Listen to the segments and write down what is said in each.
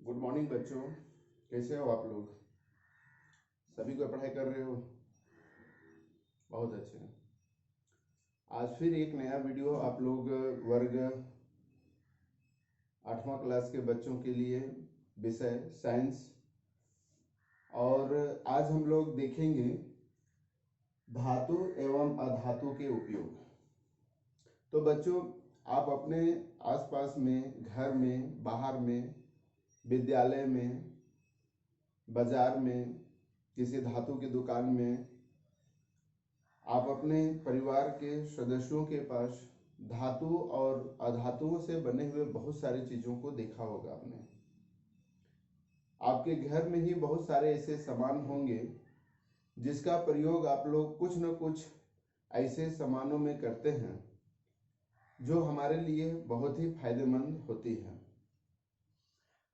Good morning बच्चों, कैसे हो आप लोग? सभी को पढ़ाई कर रहे हो? बहुत अच्छे। आज फिर एक नया वीडियो आप लोग वर्ग 8वां क्लास के बच्चों के लिए, विषय साइंस। और आज हम लोग देखेंगे धातु एवं अधातु के उपयोग। तो बच्चों, आप अपने आसपास में, घर में, बाहर में, विद्यालय में, बाजार में, किसी धातु की दुकान में, आप अपने परिवार के सदस्यों के पास धातु और अधातुओं से बने हुए बहुत सारी चीज़ों को देखा होगा आपने। आपके घर में ही बहुत सारे ऐसे सामान होंगे जिसका प्रयोग आप लोग कुछ न कुछ ऐसे सामानों में करते हैं जो हमारे लिए बहुत ही फायदेमंद होती है।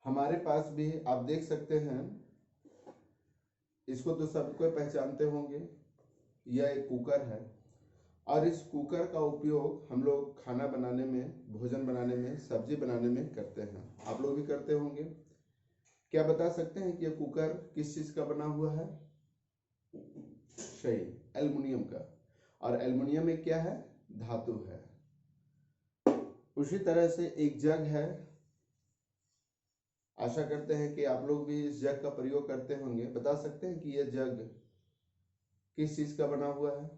हमारे पास भी आप देख सकते हैं, इसको तो सबको पहचानते होंगे, यह एक कुकर है। और इस कुकर का उपयोग हम लोग खाना बनाने में, भोजन बनाने में, सब्जी बनाने में करते हैं। आप लोग भी करते होंगे। क्या बता सकते हैं कि यह कुकर किस चीज़ का बना हुआ है? सही, एल्युमिनियम का। और एल्युमिनियम में क्या है? धातु है। उसी तरह से एक जग है। आशा करते हैं कि आप लोग भी इस जग का प्रयोग करते होंगे। बता सकते हैं कि यह जग किस चीज़ का बना हुआ है?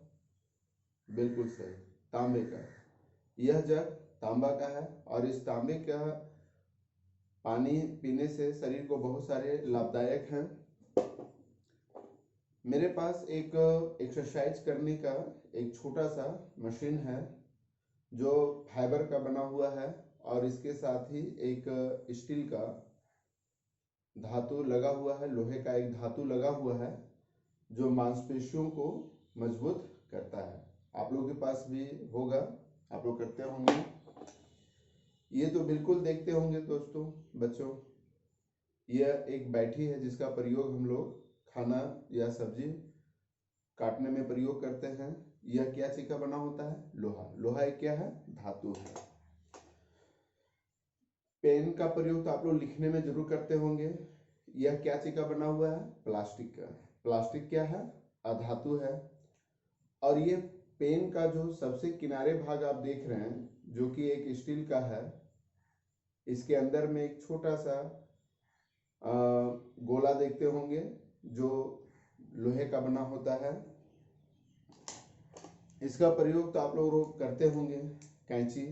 बिल्कुल सही, तांबे का। यह जग तांबा का है और इस तांबे का पानी पीने से शरीर को बहुत सारे लाभदायक हैं। मेरे पास एक एक्सरसाइज करने का एक छोटा सा मशीन है जो फाइबर का बना हुआ है और इसके साथ ही एक स्टील का धातु लगा हुआ है, लोहे का एक धातु लगा हुआ है जो मांसपेशियों को मजबूत करता है। आप लोगों के पास भी होगा, आप लोग करते होंगे। ये तो बिल्कुल देखते होंगे दोस्तों, बच्चों। यह एक बैठी है जिसका प्रयोग हम लोग खाना या सब्जी काटने में प्रयोग करते हैं। यह क्या चीज का बना होता है? लोहा। लोहा एक क्या है? धातु है। पेन का प्रयोग तो आप लोग लिखने में जरूर करते होंगे। यह क्या चीज का बना हुआ है? प्लास्टिक का। प्लास्टिक क्या है? अधातु है। और ये पेन का जो सबसे किनारे भाग आप देख रहे हैं, जो कि एक स्टील का है, इसके अंदर में एक छोटा सा गोला देखते होंगे जो लोहे का बना होता है। इसका प्रयोग तो आप लोग करते होंगे। कैंची,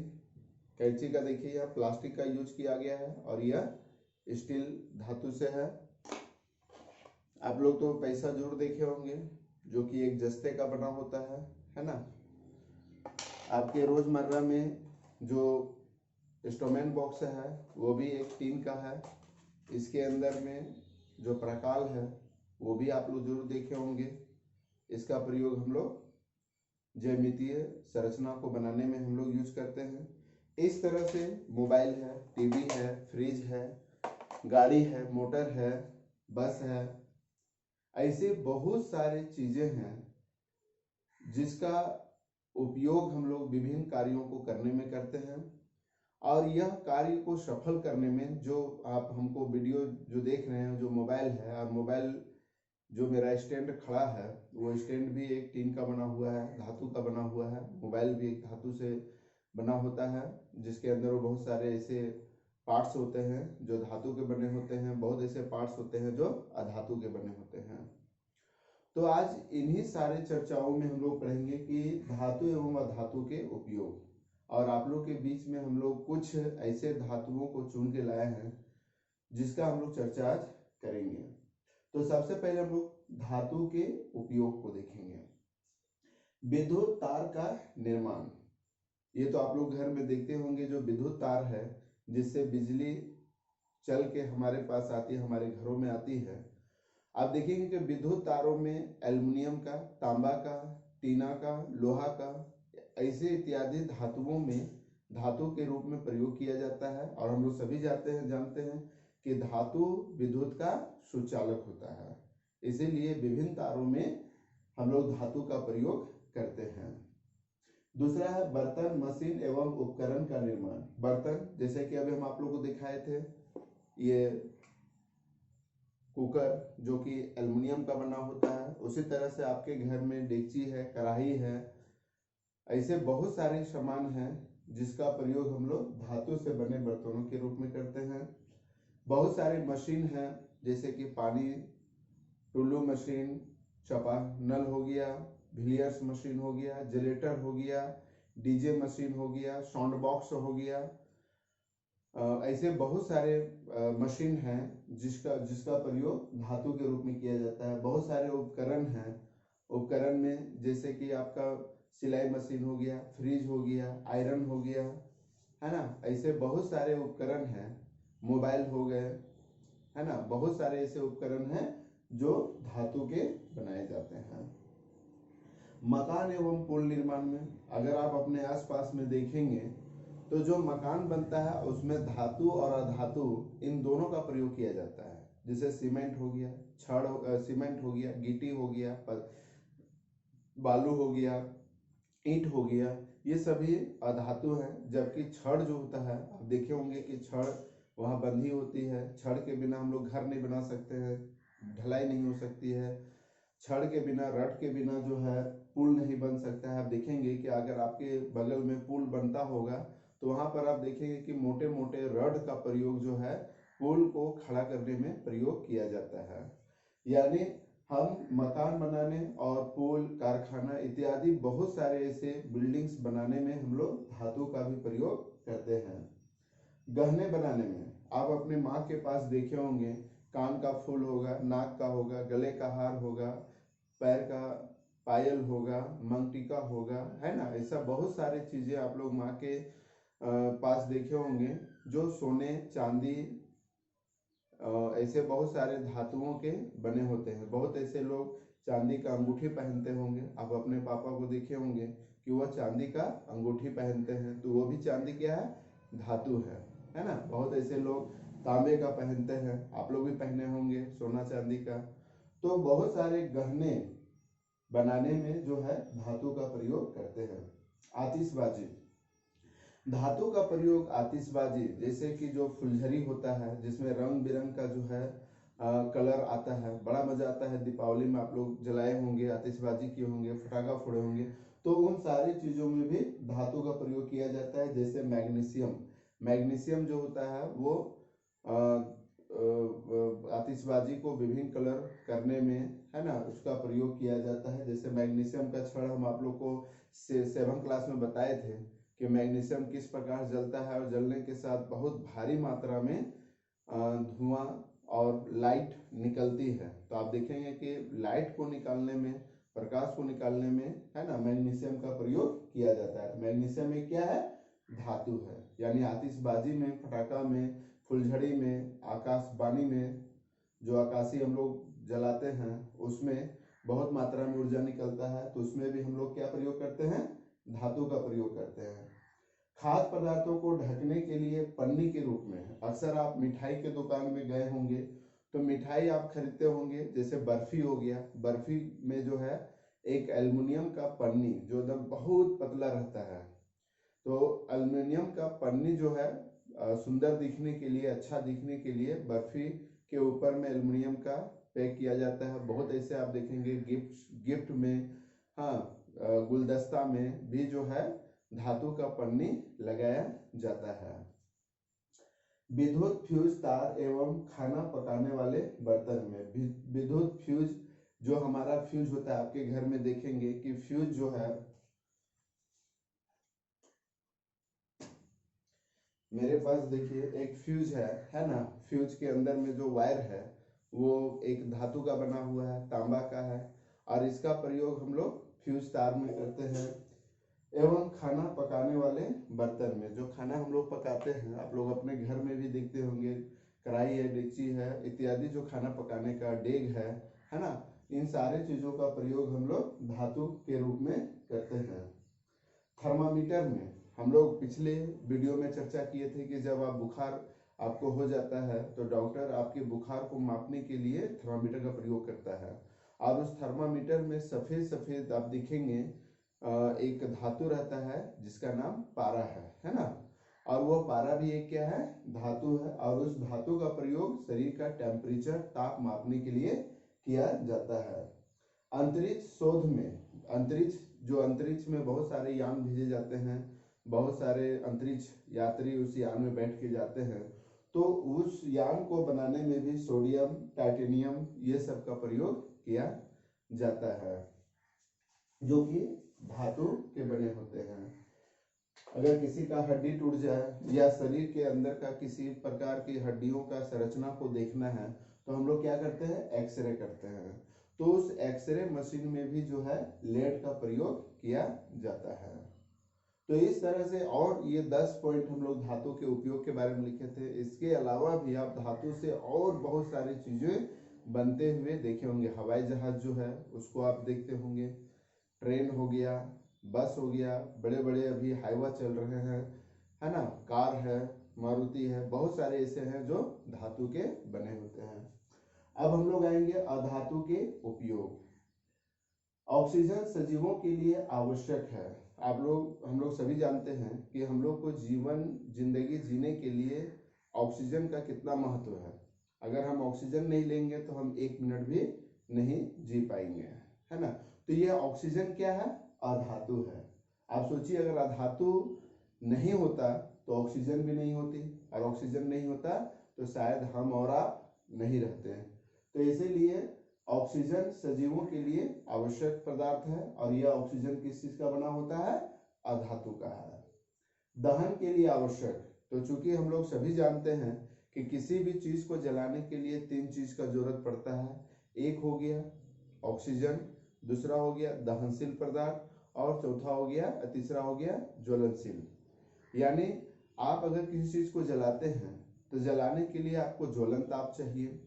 कैंची का देखिए यह प्लास्टिक का यूज किया गया है और यह स्टील धातु से है। आप लोग तो पैसा जरूर देखे होंगे जो कि एक जस्ते का बना होता है ना। आपके रोजमर्रा में जो स्टोमेन बॉक्स है वो भी एक टीन का है। इसके अंदर में जो प्रकाल है वो भी आप लोग जरूर देखे होंगे। इसका प्रयोग हम लोग ज्यामितीय संरचना को बनाने में हम लोग यूज करते हैं। इस तरह से मोबाइल है, टीवी है, फ्रिज है, गाड़ी है, मोटर है, बस है, ऐसे बहुत सारे चीजें हैं जिसका उपयोग हम लोग विभिन्न कार्यों को करने में करते हैं। और यह कार्य को सफल करने में जो आप हमको वीडियो जो देख रहे हैं, जो मोबाइल है, और मोबाइल जो मेरा स्टैंड खड़ा है वो स्टैंड भी एक टीन का बना हुआ है, धातु का बना हुआ है। मोबाइल भी एक धातु से बना होता है जिसके अंदर वो बहुत सारे ऐसे पार्ट्स होते हैं जो धातु के बने होते हैं, बहुत ऐसे पार्ट्स होते हैं जो अधातु के बने होते हैं। तो आज इन्हीं सारे चर्चाओं में हम लोग पढ़ेंगे कि धातु एवं अधातु के उपयोग। और आप लोग के बीच में हम लोग कुछ ऐसे धातुओं को चुन के लाए हैं जिसका हम लोग चर्चा आज करेंगे। तो सबसे पहले हम लोग धातु के उपयोग को देखेंगे। विद्युत तार का निर्माण। ये तो आप लोग घर में देखते होंगे, जो विद्युत तार है जिससे बिजली चल के हमारे पास आती है, हमारे घरों में आती है। आप देखेंगे कि विद्युत तारों में एल्युमिनियम का, तांबा का, टीना का, लोहा का, ऐसे इत्यादि धातुओं में धातु के रूप में प्रयोग किया जाता है। और हम लोग सभी जानते हैं कि धातु विद्युत का सुचालक होता है, इसीलिए विभिन्न तारों में हम लोग धातु का प्रयोग करते हैं। दूसरा है बर्तन, मशीन एवं उपकरण का निर्माण। बर्तन जैसे कि अभी हम आप लोग को दिखाए थे, ये कुकर जो कि एल्युमिनियम का बना होता है। उसी तरह से आपके घर में डेगची है, कढ़ाई है, ऐसे बहुत सारे सामान हैं जिसका प्रयोग हम लोग धातु से बने बर्तनों के रूप में करते हैं। बहुत सारे मशीन हैं जैसे कि पानी टुल्लू मशीन, चपा नल हो गया, विलियर्स मशीन हो गया, जनरेटर हो गया, डीजे मशीन हो गया, साउंड बॉक्स हो गया। ऐसे बहुत सारे मशीन हैं जिसका जिसका प्रयोग धातु के रूप में किया जाता है। बहुत सारे उपकरण हैं। उपकरण में जैसे कि आपका सिलाई मशीन हो गया, फ्रिज हो गया, आयरन हो गया, है ना। ऐसे बहुत सारे उपकरण हैं। मोबाइल हो गए, है ना। बहुत सारे ऐसे उपकरण हैं जो धातु के बनाए जाते हैं। मकान एवं पुल निर्माण में अगर आप अपने आसपास में देखेंगे तो जो मकान बनता है उसमें धातु और अधातु इन दोनों का प्रयोग किया जाता है। जैसे सीमेंट हो गया, सीमेंट हो गया, गिट्टी हो गया, बालू हो गया, ईंट हो गया, ये सभी अधातु हैं। जबकि छड़ जो होता है, आप देखे होंगे कि छड़ वहाँ बंधी होती है। छड़ के बिना हम लोग घर नहीं बना सकते हैं, ढलाई नहीं हो सकती है। छड़ के बिना, रड के बिना जो है पुल नहीं बन सकता है। आप देखेंगे कि अगर आपके बगल में पुल बनता होगा तो वहां पर आप देखेंगे कि मोटे मोटे रड का प्रयोग जो है पुल को खड़ा करने में प्रयोग किया जाता है। यानी हम मकान बनाने और पुल, कारखाना इत्यादि बहुत सारे ऐसे बिल्डिंग्स बनाने में हम लोग धातु का भी प्रयोग करते हैं। गहने बनाने में आप अपने माँ के पास देखे होंगे, कान का फूल होगा, नाक का होगा, गले का हार होगा, पैर का पायल होगा, मंगटिका होगा, है ना। ऐसा बहुत सारी चीजें आप लोग माँ के पास देखे होंगे जो सोने, चांदी, ऐसे बहुत सारे धातुओं के बने होते हैं। बहुत ऐसे लोग चांदी का अंगूठी पहनते होंगे। आप अपने पापा को देखे होंगे कि वह चांदी का अंगूठी पहनते हैं, तो वो भी चांदी क्या है, धातु है ना। बहुत ऐसे लोग तांबे का पहनते हैं, आप लोग भी पहने होंगे सोना चांदी का। तो बहुत सारे गहने बनाने में जो है धातु का प्रयोग करते हैं। आतिशबाजी, धातु का प्रयोग आतिशबाजी जैसे कि जो फुलझड़ी होता है जिसमें रंग बिरंग का जो है कलर आता है, बड़ा मजा आता है। दीपावली में आप लोग जलाए होंगे, आतिशबाजी किए होंगे, फटाखा फोड़े होंगे, तो उन सारी चीजों में भी धातु का प्रयोग किया जाता है। जैसे मैग्नीशियम, मैग्नीशियम जो होता है वो आतिशबाजी को विभिन्न कलर करने में, है ना, उसका प्रयोग किया जाता है। जैसे मैग्नीशियम का छड़ हम आप लोग को 7th क्लास में बताए थे कि मैग्नीशियम किस प्रकार जलता है और जलने के साथ बहुत भारी मात्रा में धुआं और लाइट निकलती है। तो आप देखेंगे कि लाइट को निकालने में, प्रकाश को निकालने में, है ना, मैग्नीशियम का प्रयोग किया जाता है। मैग्नीशियम में क्या है, धातु है। यानी आतिशबाजी में, पटाखा में, फुलझड़ी में, आकाशवाणी में, जो आकाशी हम लोग जलाते हैं उसमें बहुत मात्रा में ऊर्जा निकलता है, तो उसमें भी हम लोग क्या प्रयोग करते हैं, धातु का प्रयोग करते हैं। खाद्य पदार्थों को ढकने के लिए पन्नी के रूप में, अक्सर आप मिठाई के दुकान में गए होंगे तो मिठाई आप खरीदते होंगे, जैसे बर्फी हो गया, बर्फी में जो है एक एल्युमिनियम का पन्नी जो एकदम बहुत पतला रहता है। तो एल्युमिनियम का पन्नी जो है सुंदर दिखने के लिए, अच्छा दिखने के लिए बर्फी के ऊपर में एल्युमिनियम का पैक किया जाता है। बहुत ऐसे आप देखेंगे गिफ्ट में, हाँ, गुलदस्ता में भी जो है धातु का पन्नी लगाया जाता है। विद्युत फ्यूज तार एवं खाना पकाने वाले बर्तन में, विद्युत फ्यूज जो हमारा फ्यूज होता है, आपके घर में देखेंगे कि फ्यूज जो है, मेरे पास देखिए एक फ्यूज है ना। फ्यूज के अंदर में जो वायर है वो एक धातु का बना हुआ है, तांबा का है, और इसका प्रयोग हम लोग फ्यूज तार में करते हैं। एवं खाना पकाने वाले बर्तन में, जो खाना हम लोग पकाते हैं, आप लोग अपने घर में भी देखते होंगे, कढ़ाई है, डेगची है इत्यादि, जो खाना पकाने का डेग है ना, इन सारे चीजों का प्रयोग हम लोग धातु के रूप में करते हैं। थर्मामीटर में हम लोग पिछले वीडियो में चर्चा किए थे कि जब आप बुखार आपको हो जाता है तो डॉक्टर आपके बुखार को मापने के लिए थर्मामीटर का प्रयोग करता है। और उस थर्मामीटर में सफेद सफेद आप दिखेंगे एक धातु रहता है जिसका नाम पारा है ना। और वो पारा भी एक क्या है, धातु है, और उस धातु का प्रयोग शरीर का टेम्परेचर, ताप मापने के लिए किया जाता है। अंतरिक्ष शोध में, अंतरिक्ष में बहुत सारे यान भेजे जाते हैं, बहुत सारे अंतरिक्ष यात्री उस यान में बैठ के जाते हैं, तो उस यान को बनाने में भी सोडियम, टाइटेनियम ये सब का प्रयोग किया जाता है, जो कि धातु के बने होते हैं। अगर किसी का हड्डी टूट जाए या शरीर के अंदर का किसी प्रकार की हड्डियों का संरचना को देखना है तो हम लोग क्या करते हैं, एक्सरे करते हैं। तो उस एक्सरे मशीन में भी जो है लेड का प्रयोग किया जाता है। तो इस तरह से, और ये 10 पॉइंट हम लोग धातु के उपयोग के बारे में लिखे थे। इसके अलावा भी आप धातु से और बहुत सारी चीजें बनते हुए देखे होंगे। हवाई जहाज जो है उसको आप देखते होंगे, ट्रेन हो गया, बस हो गया, बड़े बड़े अभी हाईवा चल रहे हैं, है ना, कार है, मारुति है, बहुत सारे ऐसे हैं जो धातु के बने होते हैं। अब हम लोग आएंगे अधातु के उपयोग। ऑक्सीजन सजीवों के लिए आवश्यक है। हम लोग सभी जानते हैं कि हम लोग को जिंदगी जीने के लिए ऑक्सीजन का कितना महत्व है। अगर हम ऑक्सीजन नहीं लेंगे तो हम 1 मिनट भी नहीं जी पाएंगे, है ना। तो ये ऑक्सीजन क्या है, अधातु है। आप सोचिए, अगर अधातु नहीं होता तो ऑक्सीजन भी नहीं होती, और ऑक्सीजन नहीं होता तो शायद हम और आप नहीं रहते हैं। तो इसीलिए ऑक्सीजन सजीवों के लिए आवश्यक पदार्थ है, और यह ऑक्सीजन किस चीज का बना होता है, अधातु का है। दहन के लिए आवश्यक, तो चूंकि हम लोग सभी जानते हैं कि किसी भी चीज को जलाने के लिए 3 चीज का जरूरत पड़ता है। एक हो गया ऑक्सीजन, दूसरा हो गया दहनशील पदार्थ, और चौथा हो गया, तीसरा हो गया ज्वलनशील। यानी आप अगर किसी चीज को जलाते हैं तो जलाने के लिए आपको ज्वलन ताप चाहिए।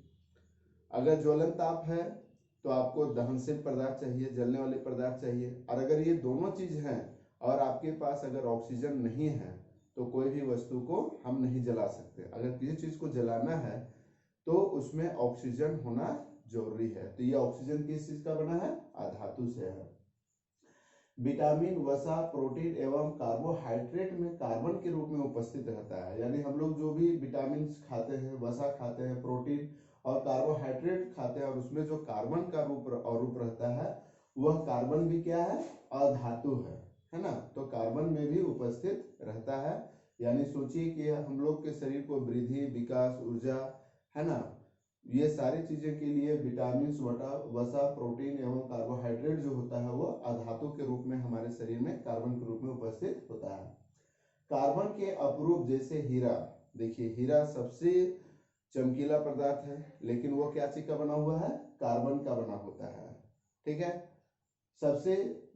अगर ज्वलन ताप है तो आपको दहनशील पदार्थ चाहिए, जलने वाले पदार्थ चाहिए। और अगर ये दोनों चीज हैं और आपके पास अगर ऑक्सीजन नहीं है तो कोई भी वस्तु को हम नहीं जला सकते। अगर किसी चीज को जलाना है तो उसमें ऑक्सीजन होना जरूरी है। तो ये ऑक्सीजन किस चीज का बना है, अधातु से है। विटामिन, वसा, प्रोटीन एवं कार्बोहाइड्रेट में कार्बन के रूप में उपस्थित रहता है। यानी हम लोग जो भी विटामिन खाते हैं, वसा खाते हैं, प्रोटीन और कार्बोहाइड्रेट खाते हैं, और उसमें जो कार्बन का रूप रहता है, वह कार्बन भी क्या है, अधातु है ना। तो कार्बन में भी उपस्थित रहता है। यानी सोचिए कि हम लोग के शरीर को वृद्धि, विकास, ऊर्जा, है ना, ये सारी चीजें के लिए विटामिन, वसा, प्रोटीन एवं कार्बोहाइड्रेट जो होता है वो अधातु के रूप में हमारे शरीर में कार्बन के रूप में उपस्थित होता है। कार्बन के अपरूप जैसे हीरा, देखिए हीरा सबसे चमकीला पदार्थ है, लेकिन वो क्या चीज का बना हुआ है, कार्बन का बना होता है, ठीक है। सबसे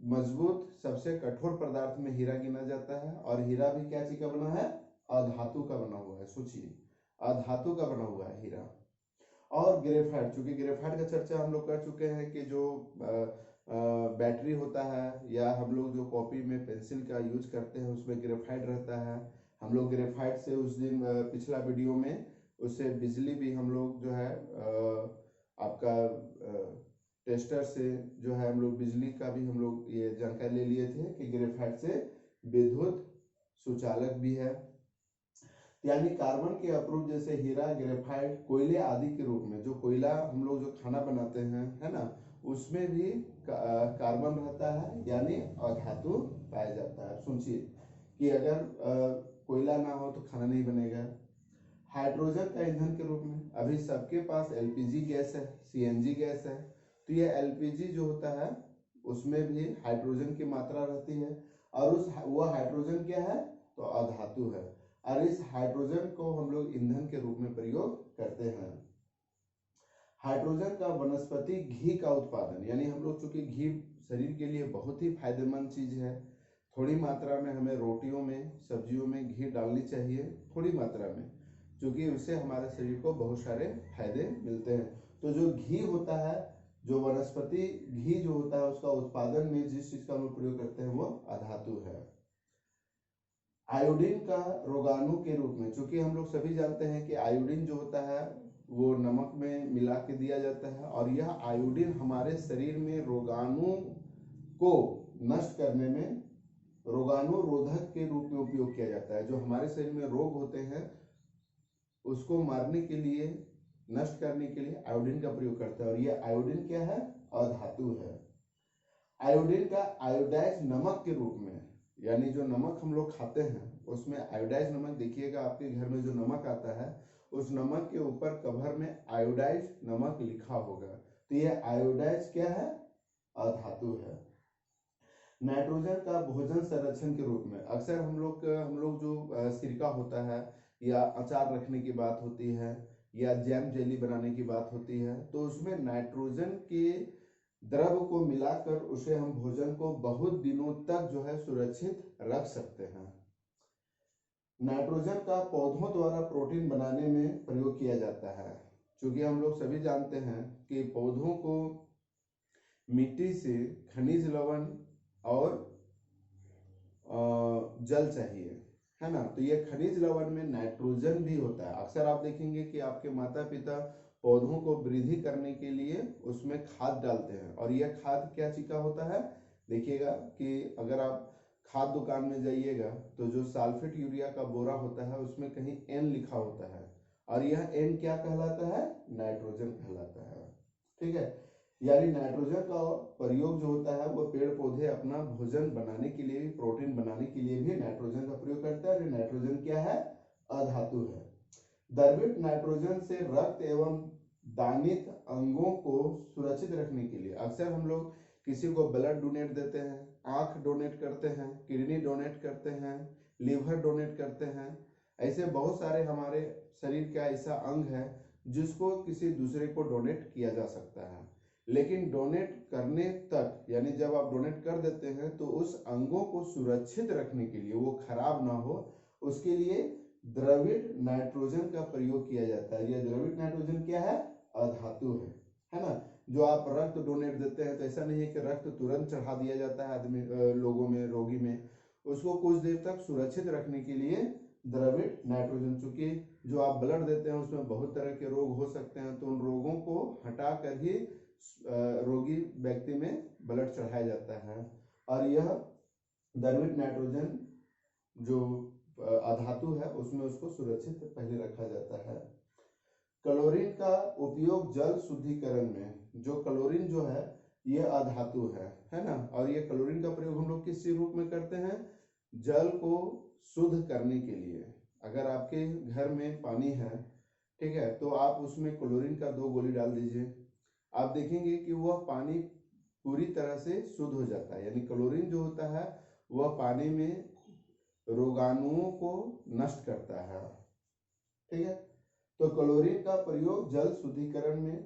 मजबूत, सबसे कठोर पदार्थ में हीरा गिना जाता है, और हीरा भी क्या चीज का बना है, अधातु का बना हुआ है। सोचिए, अधातु का बना हुआ है हीरा। और ग्रेफाइट, चूंकि ग्रेफाइट का चर्चा हम लोग कर चुके हैं कि जो बैटरी होता है या हम लोग जो कॉपी में पेंसिल का यूज करते हैं उसमें ग्रेफाइट रहता है। हम लोग ग्रेफाइट से उस दिन पिछला वीडियो में उससे बिजली भी हम लोग जो है आपका टेस्टर से जो है हम लोग बिजली का भी हम लोग ये जानकारी ले लिए थे कि ग्रेफाइट से विद्युत सुचालक भी है। यानी कार्बन के अपरूप जैसे हीरा, ग्रेफाइट, कोयले आदि के रूप में, जो कोयला हम लोग जो खाना बनाते हैं, है ना, उसमें भी कार्बन रहता है, यानी अधातु पाया जाता है। सोचिए कि अगर कोयला ना हो तो खाना नहीं बनेगा। हाइड्रोजन का ईंधन के रूप में, अभी सबके पास एलपीजी गैस है, सीएनजी गैस है, तो ये एलपीजी जो होता है उसमें भी हाइड्रोजन की मात्रा रहती है, और वह हाइड्रोजन क्या है, तो अधातु है। और इस हाइड्रोजन को हम लोग ईंधन के रूप में प्रयोग करते हैं। हाइड्रोजन का वनस्पति घी का उत्पादन, यानी हम लोग चूंकि घी शरीर के लिए बहुत ही फायदेमंद चीज है, थोड़ी मात्रा में हमें रोटियों में, सब्जियों में घी डालनी चाहिए, थोड़ी मात्रा में, क्योंकि उससे हमारे शरीर को बहुत सारे फायदे मिलते हैं। तो जो घी होता है, जो वनस्पति घी जो होता है, उसका उत्पादन में जिस चीज का हम प्रयोग करते हैं वो अधातु है। आयोडीन का रोगाणु के रूप में, चूंकि हम लोग सभी जानते हैं कि आयोडीन जो होता है वो नमक में मिला के दिया जाता है, और यह आयोडीन हमारे शरीर में रोगाणु को नष्ट करने में, रोगाणुरोधक के रूप में उपयोग किया जाता है। जो हमारे शरीर में रोग होते हैं उसको मारने के लिए, नष्ट करने के लिए आयोडीन का प्रयोग करता है। और ये आयोडीन क्या है? अधातु है। आयोडीन का आयोडाइज नमक के रूप में, यानी जो नमक हम लोग खाते हैं उसमें आयोडाइज नमक, देखिएगा आपके घर में जो नमक आता है उस नमक के ऊपर कवर में आयोडाइज नमक लिखा होगा। तो ये आयोडाइज क्या है? अधातु है। नाइट्रोजन का भोजन संरक्षण के रूप में, अक्सर हम लोग जो सिरका होता है या अचार रखने की बात होती है या जैम जेली बनाने की बात होती है, तो उसमें नाइट्रोजन के द्रव को मिलाकर उसे हम भोजन को बहुत दिनों तक जो है सुरक्षित रख सकते हैं। नाइट्रोजन का पौधों द्वारा प्रोटीन बनाने में प्रयोग किया जाता है। क्योंकि हम लोग सभी जानते हैं कि पौधों को मिट्टी से खनिज लवण और जल चाहिए, है ना। तो ये खनिज लवण में नाइट्रोजन भी होता है। अक्सर आप देखेंगे कि आपके माता पिता पौधों को वृद्धि करने के लिए उसमें खाद डालते हैं, और यह खाद क्या चिका होता है? देखिएगा कि अगर आप खाद दुकान में जाइएगा तो जो सल्फेट यूरिया का बोरा होता है उसमें कहीं N लिखा होता है, और यह N क्या कहलाता है? नाइट्रोजन कहलाता है। ठीक है, यानी नाइट्रोजन का प्रयोग जो होता है वो पेड़ पौधे अपना भोजन बनाने के लिए, प्रोटीन बनाने के लिए भी नाइट्रोजन का प्रयोग करता है। नाइट्रोजन क्या है? अधातु है। द्रवित नाइट्रोजन से रक्त एवं दानित अंगों को सुरक्षित रखने के लिए, अक्सर हम लोग किसी को ब्लड डोनेट देते हैं, आंख डोनेट करते हैं, किडनी डोनेट करते हैं, लीवर डोनेट करते हैं। ऐसे बहुत सारे हमारे शरीर का ऐसा अंग है जिसको किसी दूसरे को डोनेट किया जा सकता है। लेकिन डोनेट करने तक, यानी जब आप डोनेट कर देते हैं तो उस अंगों को सुरक्षित रखने के लिए, वो खराब ना हो, उसके लिए द्रवित नाइट्रोजन का प्रयोग किया जाता है। यह द्रवित नाइट्रोजन क्या है? अधातु है ना। जो आप रक्त डोनेट देते हैं तो ऐसा नहीं है कि रक्त तुरंत चढ़ा दिया जाता है आदमी, लोगों में, रोगी में। उसको कुछ देर तक सुरक्षित रखने के लिए द्रवित नाइट्रोजन, चूंकि जो आप ब्लड देते हैं उसमें बहुत तरह के रोग हो सकते हैं, तो उन रोगों को हटा कर ही रोगी व्यक्ति में ब्लड चढ़ाया जाता है। और यह द्रवित नाइट्रोजन जो अधातु है उसमें उसको सुरक्षित पहले रखा जाता है। क्लोरीन का उपयोग जल शुद्धिकरण में, जो क्लोरीन जो है ये अधातु है ना। और ये क्लोरीन का प्रयोग हम लोग किस रूप में करते हैं? जल को शुद्ध करने के लिए। अगर आपके घर में पानी है, ठीक है, तो आप उसमें क्लोरीन का 2 गोली डाल दीजिए, आप देखेंगे कि वह पानी पूरी तरह से शुद्ध हो जाता है। यानी क्लोरीन जो होता है वह पानी में रोगाणुओं को नष्ट करता है। ठीक है, तो क्लोरीन का प्रयोग जल शुद्धिकरण में,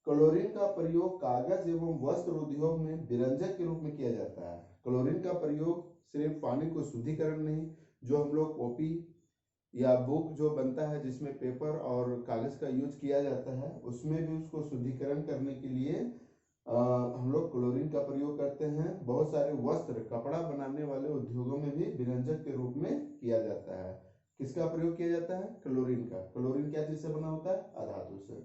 क्लोरीन का प्रयोग कागज एवं वस्त्र उद्योग में विरंजक के रूप में किया जाता है। क्लोरीन का प्रयोग सिर्फ पानी को शुद्धिकरण नहीं, जो हम लोग कॉपी या बुक जो बनता है जिसमें पेपर और कागज का यूज किया जाता है, उसमें भी उसको शुद्धिकरण करने के लिए हम लोग क्लोरीन का प्रयोग करते हैं। बहुत सारे वस्त्र, कपड़ा बनाने वाले उद्योगों में भी विरंजक के रूप में किया जाता है। किसका प्रयोग किया जाता है? क्लोरीन का। क्लोरीन क्या चीज से बना होता है? अधातु से।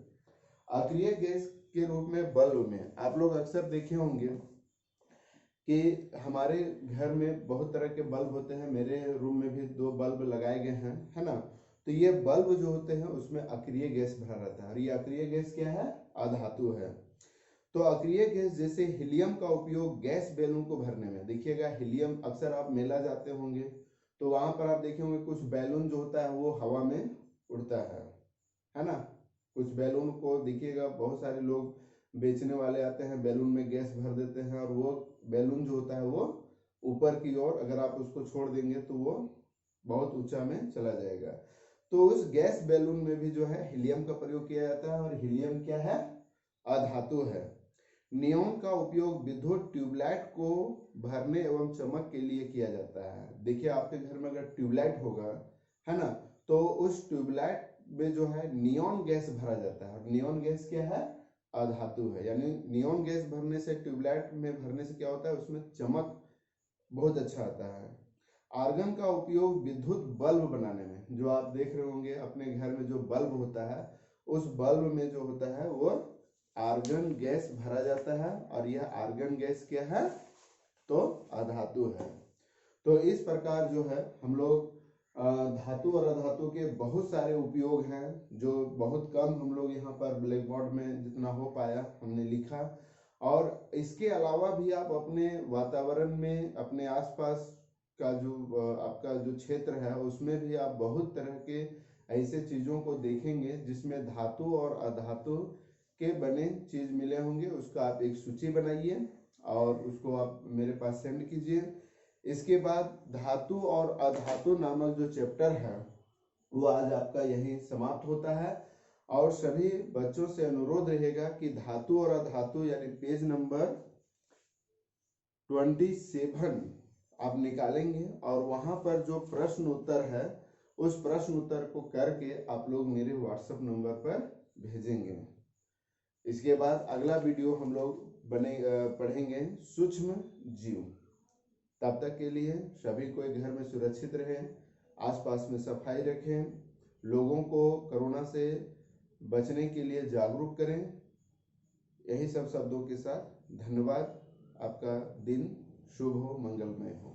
अक्रिय गैस के रूप में बल्ब में आप लोग अक्सर देखे होंगे कि हमारे घर में बहुत तरह के बल्ब होते हैं। मेरे रूम में भी 2 बल्ब लगाए गए हैं, है ना। तो ये बल्ब जो होते हैं उसमें अक्रिय गैस भरा रहता है, और ये अक्रिय गैस क्या है? अधातु है। तो अक्रिय गैस जैसे हीलियम का उपयोग गैस बैलून को भरने में, देखिएगा हीलियम, अक्सर आप मेला जाते होंगे तो वहां पर आप देखे होंगे कुछ बैलून जो होता है वो हवा में उड़ता है ना। कुछ बैलून को देखिएगा, बहुत सारे लोग बेचने वाले आते हैं, बैलून में गैस भर देते हैं, और वो बैलून जो होता है वो ऊपर की ओर अगर आप उसको छोड़ देंगे तो वो बहुत ऊंचा में चला जाएगा। तो उस गैस बैलून में भी जो है हीलियम का प्रयोग किया जाता है, और हीलियम क्या है? अधातु है। नियॉन का उपयोग विद्युत ट्यूबलाइट को भरने एवं चमक के लिए किया जाता है। देखिए आपके घर में अगर ट्यूबलाइट होगा, है ना, तो उस ट्यूबलाइट में जो है नियॉन गैस भरा जाता है। और नियॉन गैस क्या है? अधातु है। यानी नियॉन गैस भरने से, ट्यूबलाइट में भरने से क्या होता है? उसमें चमक बहुत अच्छा आता है। आर्गन का उपयोग विद्युत बल्ब बनाने में, जो आप देख रहे होंगे अपने घर में जो बल्ब होता है, उस बल्ब में जो होता है वो आर्गन गैस भरा जाता है, और यह आर्गन गैस क्या है? तो अधातु है। तो इस प्रकार जो है हम लोग धातु और अधातु के बहुत सारे उपयोग हैं जो बहुत कम हम लोग यहाँ पर ब्लैक बोर्ड में जितना हो पाया हमने लिखा। और इसके अलावा भी आप अपने वातावरण में अपने आसपास का जो आपका जो क्षेत्र है उसमें भी आप बहुत तरह के ऐसे चीज़ों को देखेंगे जिसमें धातु और अधातु के बने चीज़ मिले होंगे। उसका आप एक सूची बनाइए और उसको आप मेरे पास सेंड कीजिए। इसके बाद धातु और अधातु नामक जो चैप्टर है वो आज आपका यहीं समाप्त होता है। और सभी बच्चों से अनुरोध रहेगा कि धातु और अधातु यानी पेज नंबर 27 आप निकालेंगे और वहां पर जो प्रश्न उत्तर है उस प्रश्न उत्तर को करके आप लोग मेरे व्हाट्सएप नंबर पर भेजेंगे। इसके बाद अगला वीडियो हम लोग पढ़ेंगे सूक्ष्म जीव। तब तक के लिए सभी कोई घर में सुरक्षित रहें, आसपास में सफाई रखें, लोगों को कोरोना से बचने के लिए जागरूक करें। यही सब शब्दों के साथ धन्यवाद। आपका दिन शुभ हो, मंगलमय हो।